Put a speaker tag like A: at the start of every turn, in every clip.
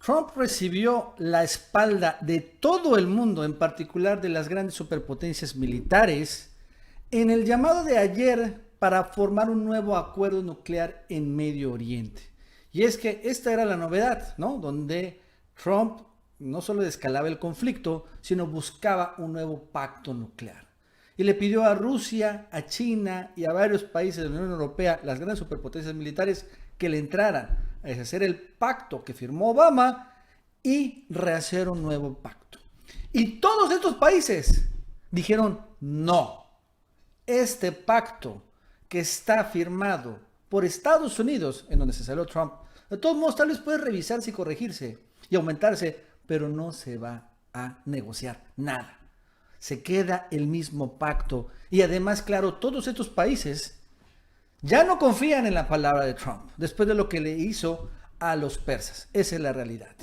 A: Trump recibió la espalda de todo el mundo, en particular de las grandes superpotencias militares, en el llamado de ayer para formar un nuevo acuerdo nuclear en Medio Oriente. Y es que esta era la novedad, ¿no? Donde Trump no solo escalaba el conflicto, sino buscaba un nuevo pacto nuclear. Y le pidió a Rusia, a China y a varios países de la Unión Europea, las grandes superpotencias militares, que le entraran a deshacer el pacto que firmó Obama y rehacer un nuevo pacto. Y todos estos países dijeron no. Este pacto que está firmado por Estados Unidos, en donde se salió Trump, de todos modos tal vez puede revisarse y corregirse y aumentarse, pero no se va a negociar nada. Se queda el mismo pacto y además, claro, todos estos países ya no confían en la palabra de Trump después de lo que le hizo a los persas. Esa es la realidad.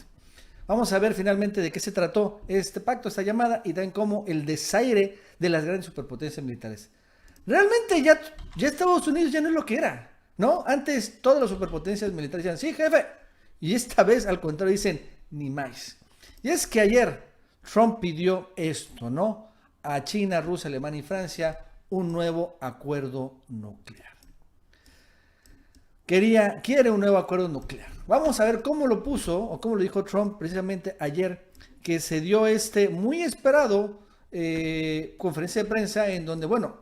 A: Vamos a ver finalmente de qué se trató este pacto, esta llamada, y también cómo el desaire de las grandes superpotencias militares. Realmente ya Estados Unidos ya no es lo que era, ¿no? Antes todas las superpotencias militares decían, sí, jefe. Y esta vez, al contrario, dicen, ni más. Y es que ayer Trump pidió esto, ¿no? A China, Rusia, Alemania y Francia un nuevo acuerdo nuclear. Quiere un nuevo acuerdo nuclear. Vamos a ver cómo lo puso o cómo lo dijo Trump precisamente ayer, que se dio este muy esperado conferencia de prensa en donde, bueno,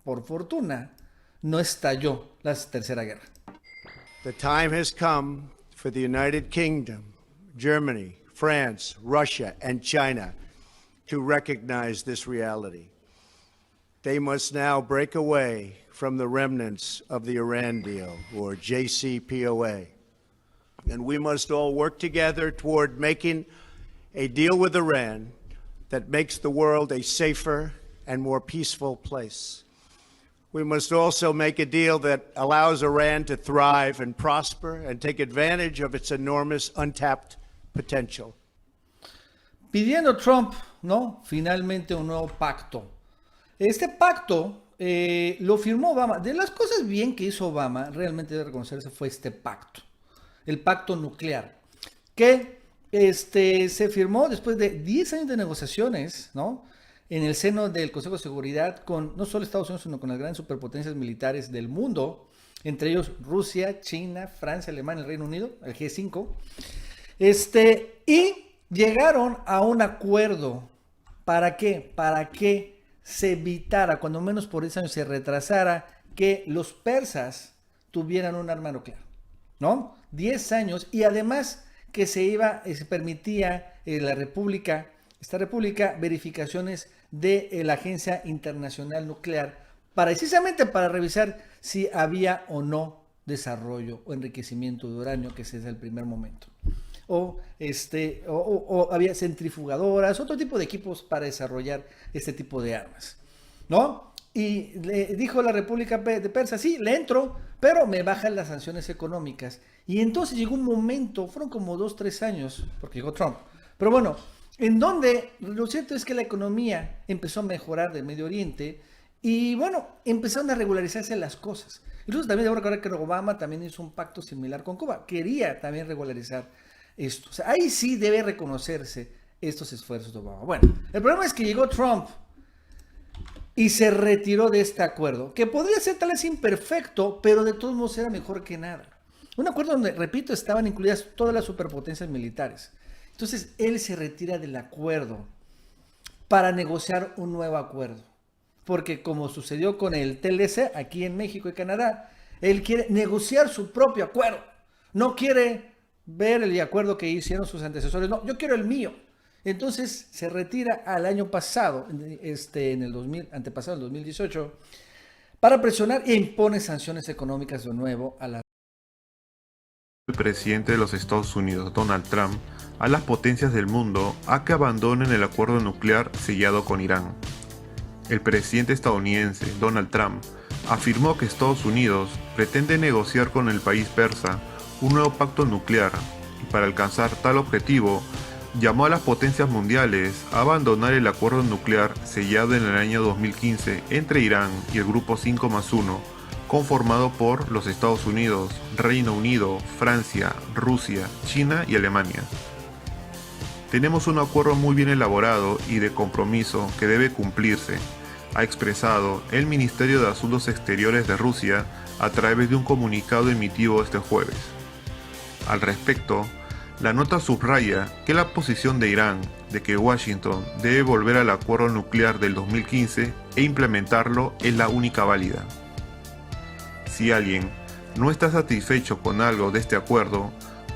A: por fortuna, no estalló la Tercera Guerra.
B: The time has come for the United Kingdom, Germany, France, Russia, and China to recognize this reality. They must now break away from the remnants of the Iran deal, or JCPOA. And we must all work together toward making a deal with Iran that makes the world a safer and more peaceful place. We must also make a deal that allows Iran to thrive and prosper and take advantage of its enormous untapped potential.
A: Pidiendo Trump, ¿no? Finalmente un nuevo pacto. Este pacto lo firmó Obama. De las cosas bien que hizo Obama, realmente debe reconocerse, fue este pacto. El pacto nuclear. Que se firmó después de 10 años de negociaciones, ¿no? En el seno del Consejo de Seguridad con no solo Estados Unidos, sino con las grandes superpotencias militares del mundo, entre ellos Rusia, China, Francia, Alemania, el Reino Unido, el G5. Y llegaron a un acuerdo. ¿Para qué? Para que se evitara, cuando menos por 10 años se retrasara, que los persas tuvieran un arma nuclear, ¿no? 10 años, y además que se permitía esta república, verificaciones de la Agencia Internacional Nuclear, precisamente para revisar si había o no desarrollo o enriquecimiento de uranio, que ese es el primer momento. O había centrifugadoras, otro tipo de equipos para desarrollar este tipo de armas, ¿no? Y le dijo la República de Persia, sí, le entro, pero me bajan las sanciones económicas. Y entonces llegó un momento, fueron como 2-3 años, porque llegó Trump, pero bueno, en donde lo cierto es que la economía empezó a mejorar del Medio Oriente y bueno, empezaron a regularizarse las cosas. Incluso también debo recordar que Obama también hizo un pacto similar con Cuba, quería también regularizar esto. O sea, ahí sí debe reconocerse estos esfuerzos de Obama. Bueno, el problema es que llegó Trump y se retiró de este acuerdo, que podría ser tal vez imperfecto, pero de todos modos era mejor que nada. Un acuerdo donde, repito, estaban incluidas todas las superpotencias militares. Entonces, él se retira del acuerdo para negociar un nuevo acuerdo. Porque como sucedió con el TLC aquí en México y Canadá, él quiere negociar su propio acuerdo. No quiere ver el acuerdo que hicieron sus antecesores. No, yo quiero el mío. Entonces, se retira al año pasado, en el antepasado, el 2018, para presionar e impone sanciones económicas de nuevo a la...
C: El presidente de los Estados Unidos, Donald Trump, a las potencias del mundo a que abandonen el acuerdo nuclear sellado con Irán. El presidente estadounidense, Donald Trump, afirmó que Estados Unidos pretende negociar con el país persa un nuevo pacto nuclear y para alcanzar tal objetivo llamó a las potencias mundiales a abandonar el acuerdo nuclear sellado en el año 2015 entre Irán y el Grupo 5+1, conformado por los Estados Unidos, Reino Unido, Francia, Rusia, China y Alemania. Tenemos un acuerdo muy bien elaborado y de compromiso que debe cumplirse, ha expresado el Ministerio de Asuntos Exteriores de Rusia a través de un comunicado emitido este jueves. Al respecto, la nota subraya que la posición de Irán de que Washington debe volver al acuerdo nuclear del 2015 e implementarlo es la única válida. Si alguien no está satisfecho con algo de este acuerdo,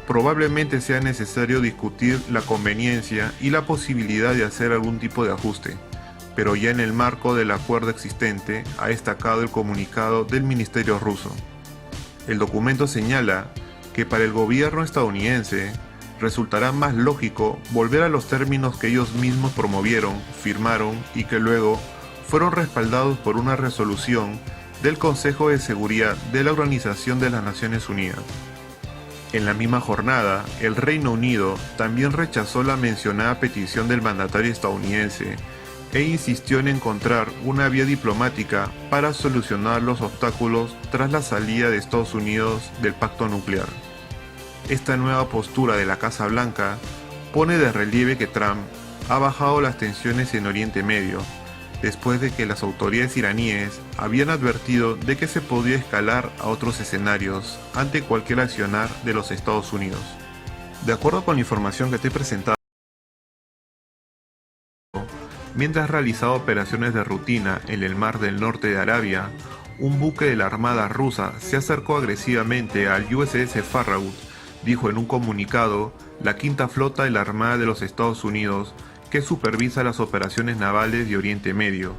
C: probablemente sea necesario discutir la conveniencia y la posibilidad de hacer algún tipo de ajuste, pero ya en el marco del acuerdo existente, ha destacado el comunicado del Ministerio ruso. El documento señala que para el gobierno estadounidense resultará más lógico volver a los términos que ellos mismos promovieron, firmaron y que luego fueron respaldados por una resolución del Consejo de Seguridad de la Organización de las Naciones Unidas. En la misma jornada, el Reino Unido también rechazó la mencionada petición del mandatario estadounidense e insistió en encontrar una vía diplomática para solucionar los obstáculos tras la salida de Estados Unidos del pacto nuclear. Esta nueva postura de la Casa Blanca pone de relieve que Trump ha bajado las tensiones en Oriente Medio, después de que las autoridades iraníes habían advertido de que se podía escalar a otros escenarios ante cualquier accionar de los Estados Unidos. De acuerdo con la información que te he presentado, mientras realizaba operaciones de rutina en el Mar del Norte de Arabia, un buque de la Armada rusa se acercó agresivamente al USS Farragut, dijo en un comunicado la quinta flota de la Armada de los Estados Unidos que supervisa las operaciones navales de Oriente Medio.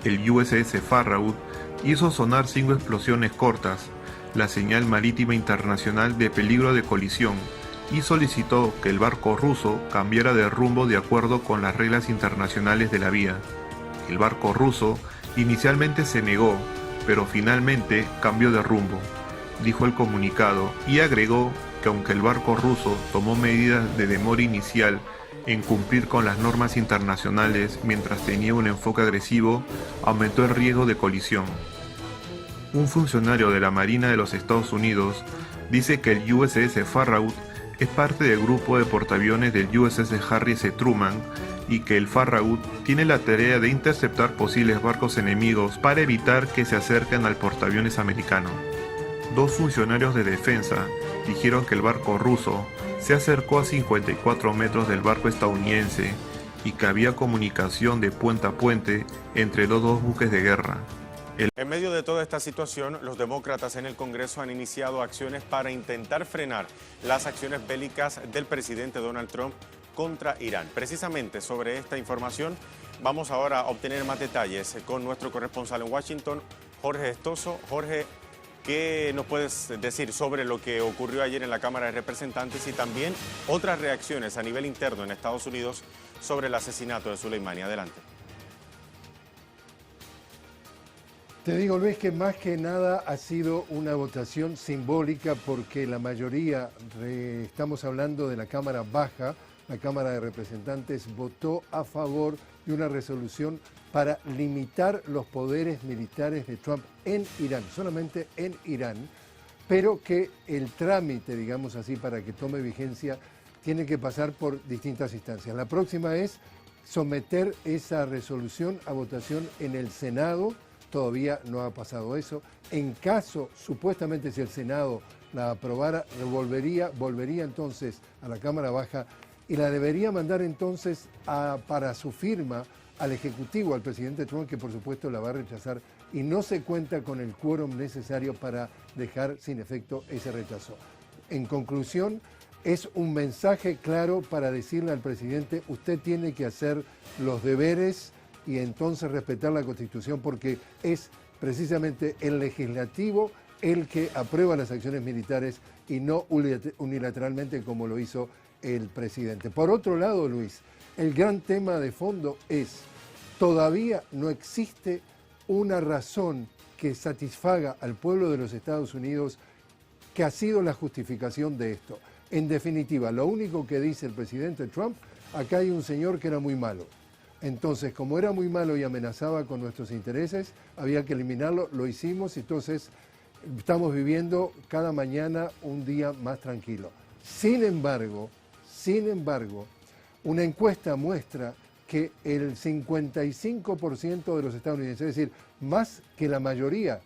C: El USS Farragut hizo sonar 5 explosiones cortas, la señal marítima internacional de peligro de colisión, y solicitó que el barco ruso cambiara de rumbo de acuerdo con las reglas internacionales de la vía. El barco ruso inicialmente se negó, pero finalmente cambió de rumbo, dijo el comunicado, y agregó que aunque el barco ruso tomó medidas de demora inicial en cumplir con las normas internacionales mientras tenía un enfoque agresivo, aumentó el riesgo de colisión. Un funcionario de la Marina de los Estados Unidos dice que el USS Farragut es parte del grupo de portaaviones del USS Harry S. Truman y que el Farragut tiene la tarea de interceptar posibles barcos enemigos para evitar que se acerquen al portaaviones americano. 2 funcionarios de defensa dijeron que el barco ruso se acercó a 54 metros del barco estadounidense y que había comunicación de puente a puente entre los 2 buques de guerra.
D: En medio de toda esta situación, los demócratas en el Congreso han iniciado acciones para intentar frenar las acciones bélicas del presidente Donald Trump contra Irán. Precisamente sobre esta información vamos ahora a obtener más detalles con nuestro corresponsal en Washington, Jorge Estoso. Jorge, ¿qué nos puedes decir sobre lo que ocurrió ayer en la Cámara de Representantes y también otras reacciones a nivel interno en Estados Unidos sobre el asesinato de Soleimani? Adelante.
E: Te digo, Luis, que más que nada ha sido una votación simbólica porque la mayoría, estamos hablando de la Cámara Baja, la Cámara de Representantes, votó a favor de una resolución para limitar los poderes militares de Trump en Irán, solamente en Irán, pero que el trámite, digamos así, para que tome vigencia, tiene que pasar por distintas instancias. La próxima es someter esa resolución a votación en el Senado. Todavía no ha pasado eso. En caso, supuestamente, si el Senado la aprobara, volvería entonces a la Cámara Baja y la debería mandar entonces para su firma al Ejecutivo, al presidente Trump, que por supuesto la va a rechazar y no se cuenta con el quórum necesario para dejar sin efecto ese rechazo. En conclusión, es un mensaje claro para decirle al presidente, usted tiene que hacer los deberes y entonces respetar la Constitución porque es precisamente el legislativo el que aprueba las acciones militares y no unilateralmente como lo hizo el presidente. Por otro lado, Luis, el gran tema de fondo es, todavía no existe una razón que satisfaga al pueblo de los Estados Unidos que ha sido la justificación de esto. En definitiva, lo único que dice el presidente Trump, acá hay un señor que era muy malo. Entonces, como era muy malo y amenazaba con nuestros intereses, había que eliminarlo, lo hicimos y entonces estamos viviendo cada mañana un día más tranquilo. Sin embargo, Una encuesta muestra que el 55% de los estadounidenses, es decir, más que la mayoría,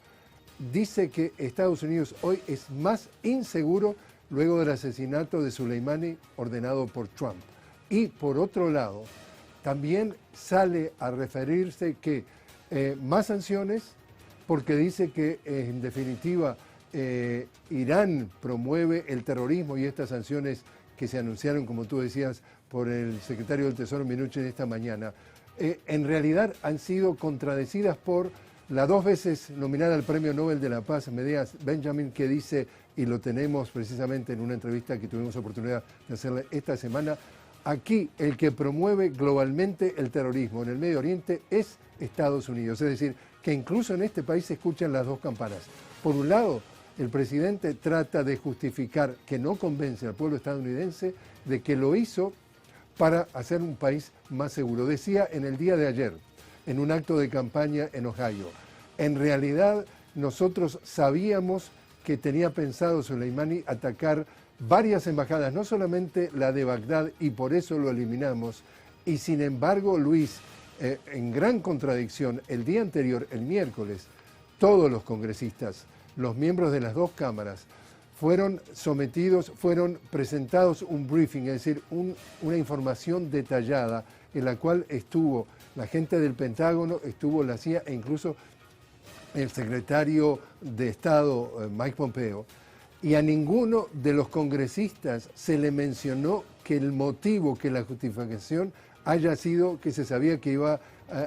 E: dice que Estados Unidos hoy es más inseguro luego del asesinato de Soleimani ordenado por Trump. Y por otro lado, también sale a referirse que más sanciones, porque dice que en definitiva Irán promueve el terrorismo y estas sanciones que se anunciaron, como tú decías, por el secretario del Tesoro Mnuchin esta mañana, en realidad han sido contradecidas por la 2 veces nominada al Premio Nobel de la Paz, Medea Benjamin, que dice, y lo tenemos precisamente en una entrevista que tuvimos oportunidad de hacerle esta semana, aquí el que promueve globalmente el terrorismo en el Medio Oriente es Estados Unidos. Es decir, que incluso en este país se escuchan las dos campanas. Por un lado, el presidente trata de justificar que no convence al pueblo estadounidense de que lo hizo para hacer un país más seguro. Decía en el día de ayer, en un acto de campaña en Ohio, en realidad nosotros sabíamos que tenía pensado Soleimani atacar varias embajadas, no solamente la de Bagdad, y por eso lo eliminamos. Y sin embargo, Luis, en gran contradicción, el día anterior, el miércoles, todos los congresistas, los miembros de las dos cámaras, fueron presentados un briefing, es decir, una información detallada en la cual estuvo la gente del Pentágono, estuvo la CIA e incluso el secretario de Estado, Mike Pompeo, y a ninguno de los congresistas se le mencionó que el motivo, que la justificación haya sido que se sabía que iba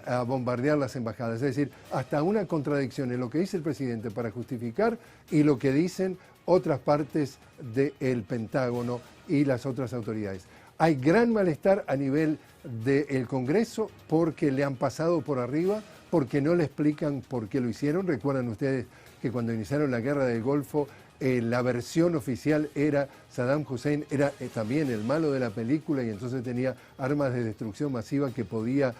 E: a bombardear las embajadas. Es decir, hasta una contradicción en lo que dice el presidente para justificar y lo que dicen otras partes del Pentágono y las otras autoridades. Hay gran malestar a nivel del Congreso porque le han pasado por arriba, porque no le explican por qué lo hicieron. Recuerdan ustedes que cuando iniciaron la guerra del Golfo, la versión oficial era Saddam Hussein, era también el malo de la película y entonces tenía armas de destrucción masiva que podía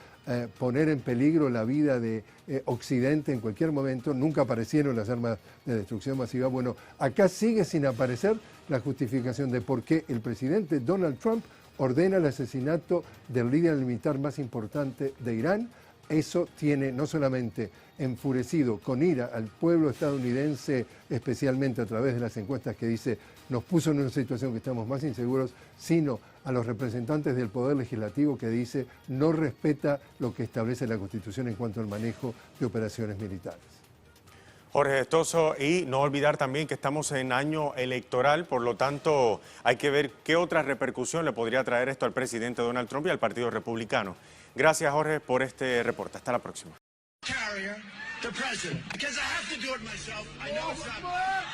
E: poner en peligro la vida de Occidente en cualquier momento. Nunca aparecieron las armas de destrucción masiva. Bueno, acá sigue sin aparecer la justificación de por qué el presidente Donald Trump ordena el asesinato del líder militar más importante de Irán. Eso tiene no solamente enfurecido con ira al pueblo estadounidense, especialmente a través de las encuestas que dice nos puso en una situación que estamos más inseguros, sino a los representantes del Poder Legislativo que dice no respeta lo que establece la Constitución en cuanto al manejo de operaciones militares.
D: Jorge Gestoso, y no olvidar también que estamos en año electoral, por lo tanto hay que ver qué otra repercusión le podría traer esto al presidente Donald Trump y al Partido Republicano. Gracias, Jorge, por este reporte. Hasta la próxima.
F: The president, because I have to do it myself. I know it's not.